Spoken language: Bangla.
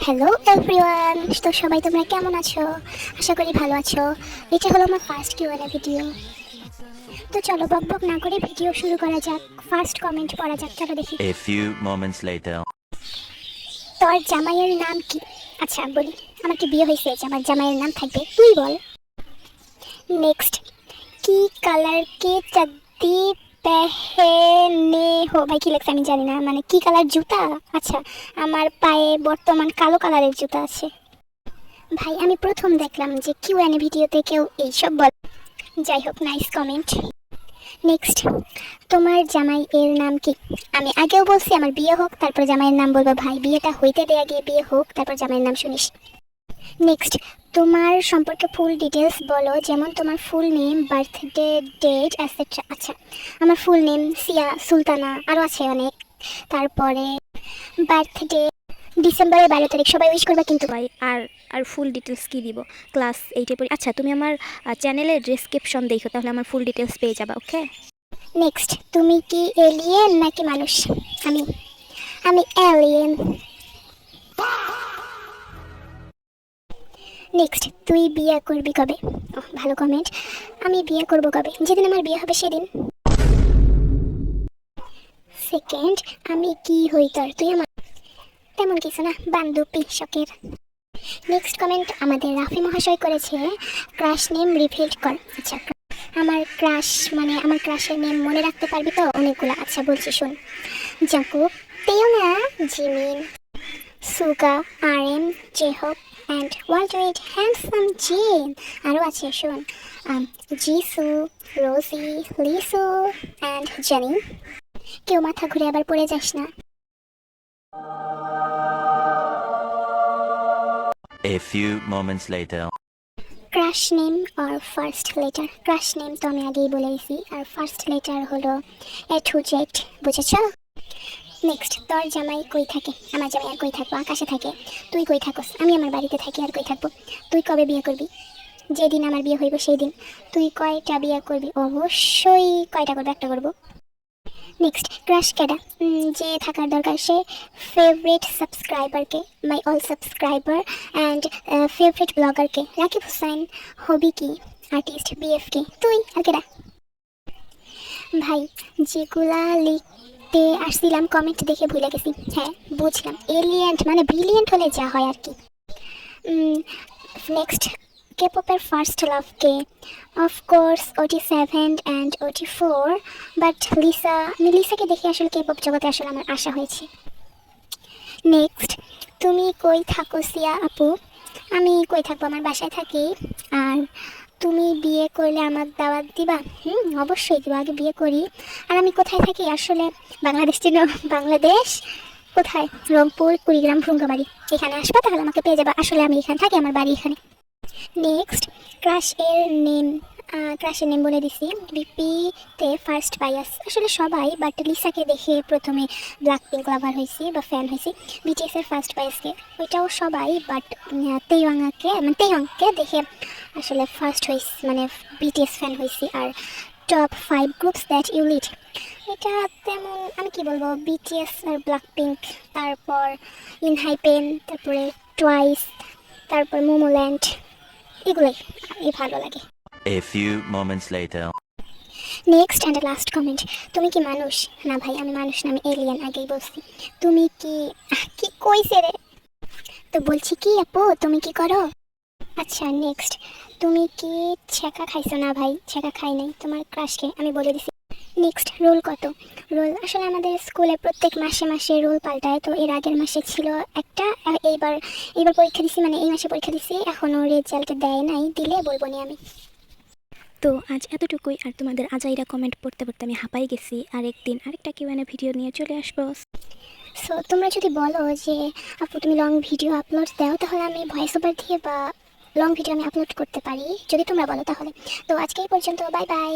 হ্যালো এভরিওয়ান, তো সবাই তোমরা কেমন আছো? আশা করি ভালো আছো। এটা হলো আমার ফার্স্ট কিউএনএ ভিডিও। তো চলো বকবক না করে ভিডিও শুরু করা যাক। ফার্স্ট কমেন্ট পড়া যাক, চলো দেখি। A few moments later. তোর জামাইয়ের নাম কি? আচ্ছা বলি, আমার কি বিয়ে হয়েছে যে আমার জামাইয়ের নাম থাকবে? তুই বল। নেক্সট, কি কালার কে চাদ্দি পেহেনে হো? ভাই কি লেখছে আমি জানি না, মানে কি কালার জুতা? আচ্ছা, আমার পায়ে বর্তমান কালো কালারের জুতা আছে। ভাই আমি প্রথম দেখলাম যে কিউএনএ ভিডিওতে কেউ এইসব বল। যাই হোক, নাইস কমেন্ট। নেক্সট, তোমার জামাই এর নাম কি? আমি আগেও বলছি আমার বিয়ে হোক তারপর জামাইয়ের নাম বলবো। ভাই বিয়েটা হইতে দে, আগে বিয়ে হোক তারপর জামাইয়ের নাম শুনিস। নেক্সট, তোমার সম্পর্কে ফুল ডিটেলস বলো, যেমন তোমার full name, birthday date etcetera. আচ্ছা, আমার ফুল নেম সিয়া সুলতানা, আরও আছে অনেক। তারপরে বার্থডে ডিসেম্বরের 12 তারিখ, সবাই উইশ করবে কিন্তু। ভাই আর আর ফুল ডিটেলস কি দিব? ক্লাস 8-এ পড়ি। আচ্ছা তুমি আমার চ্যানেলের ডেসক্রিপশন দেখো, তাহলে আমার ফুল ডিটেলস পেয়ে যাবা। ওকে। নেক্সট, তুমি কি এলিয়েন নাকি মানুষ? আমি আমি এলিয়েন। নেক্সট, তুই বিয়ে করবি কবে? ভালো কমেন্ট। আমি বিয়ে করব কবে? যেদিন আমার বিয়ে হবে সেদিন। সেকেন্ড, আমি কি হই তোর? তুই আমার তেমন কিছু না, বান্ধবী শখের। নেক্সট কমেন্ট আমাদের রাফি মহাশয় করেছে, ক্রাশ নেম রিভিল কর। আচ্ছা, আমার ক্রাশ মানে আমার ক্রাশের নেম মনে রাখতে পারবি তো? অনেকগুলো। আচ্ছা বলছি শোন, জাকুব, তেয়না, জিমিন, সুগা, আরএম, জেহব অ্যান্ড ওয়ালডুইট হ্যান্ডসাম জিন। আরও আছে শোন, জিসু, রোজি, লিসু অ্যান্ড জানি। কেউ মাথা ঘুরে আবার পড়ে যাস না। A few moments later. Crush name আর ফার্স্ট লেটার? ক্রাশ নেম তো আমি আগেই বলেছি, আর ফার্স্ট লেটার হলো এ টু জেড, বুঝেছ? নেক্সট, তোর জামাই কই থাকে? আমার জামাই আর কই থাকবো, আকাশে থাকে। তুই কই থাকস? আমি আমার বাড়িতে থাকি, আর কই থাকবো? তুই কবে বিয়ে করবি? যেদিন আমার বিয়ে হইব সেই দিন। তুই কয়টা বিয়ে করবি? অবশ্যই কয়টা করবো? একটা করবো। নেক্সট, ক্রাশ কেডা? যে থাকার দরকার সে ফেভারিট সাবস্ক্রাইবারকে, my all subscriber and favourite ব্লগারকে? রাকিব হুসাইন। হবি কি? আর্টিস্ট। বিএফ কে? তুই আর কেডা? ভাই যেগুলা লিখতে আসছিলাম কমেন্ট দেখে ভুলে গেছি। হ্যাঁ বুঝলাম, এলিয়েন্ট মানে ব্রিলিয়েন্ট হলে যা হয় আর কি। নেক্সট, কে পপের ফার্স্ট লাভ কে? Of course OT7 and OT4, but Lisa, আমি লিসাকে দেখে আসলে কে পপ জগতে আসলে আমার আশা হয়েছে। নেক্সট, তুমি কই থাকো সিয়া আপু? আমি কই থাকবো, আমার বাসায় থাকি। আর তুমি বিয়ে করলে আমার দাওয়াত দিবা? অবশ্যই দিব, আগে বিয়ে করি। আর আমি কোথায় থাকি আসলে? বাংলাদেশ চিনো? বাংলাদেশ কোথায়? রংপুর, কুড়িগ্রাম, ভ্রুঙ্গাবাড়ি। এখানে আসবা তাহলে আমাকে পেয়ে যাবা। আসলে আমি এখানে থাকি, আমার বাড়ি এখানে। নেক্সট, ক্রাশের নেম? ক্রাশের নেম বলে দিছি, বিপিতে ফার্স্ট বায়াস আসলে সবাই, বাট লিসাকে দেখে প্রথমে ব্ল্যাক পিঙ্ক লাভার হয়েছি বা ফ্যান হয়েছি। বিটিএসের ফার্স্ট বায়াসকে, ওইটাও সবাই, বাট তেইওয়াংকে দেখে আসলে ফার্স্ট হয়েছি, মানে বিটিএস ফ্যান হয়েছি। আর top 5 groups that you lead, এটা তেমন আমি কি বলবো, বিটিএস আর ব্ল্যাক পিঙ্ক, তারপর ইনহাইপেন, তারপরে টুয়াইস, তারপর মোমোল্যান্ড, এগুলোই ভালো লাগে। A few moments later. Next and last comment, তুমি কি মানুষ? না ভাই আমি মানুষ না, আমি এলিয়েন, আগেই বলছি। তুমি কি কি কইছে রে? তো বলছি কি আপু তুমি কি করো? আচ্ছা নেক্সট, তুমি কি ছেঁকা খাইছো? না ভাই ছেঁকা খাই নাই। তোমার ক্রাশকে আমি বলে দিছি। নেক্সট, রোল কত? রোল আসলে আমাদের স্কুলে প্রত্যেক মাসে মাসে রোল পাল্টায়, তো এর আগের মাসে ছিল একটা, এইবার পরীক্ষা দিছি, মানে এই মাসে পরীক্ষা দিছি, এখনও রেজাল্ট দেয় নাই, দিলে বলবো নি আমি। তো আজ এতটুকুই। আর তোমাদের আজাইরা কমেন্ট পড়তে পড়তে আমি হাঁপাই গেছি। আরেকদিন আরেকটা কিউএনএ ভিডিও নিয়ে চলে আসবো। সো তোমরা যদি বলো যে আপু তুমি লং ভিডিও আপলোড দাও, তাহলে আমি ভয়েস ওভার দিয়ে বা লং ভিডিও আমি আপলোড করতে পারি, যদি তোমরা বলো তাহলে। তো আজকে এই পর্যন্ত, বাই বাই।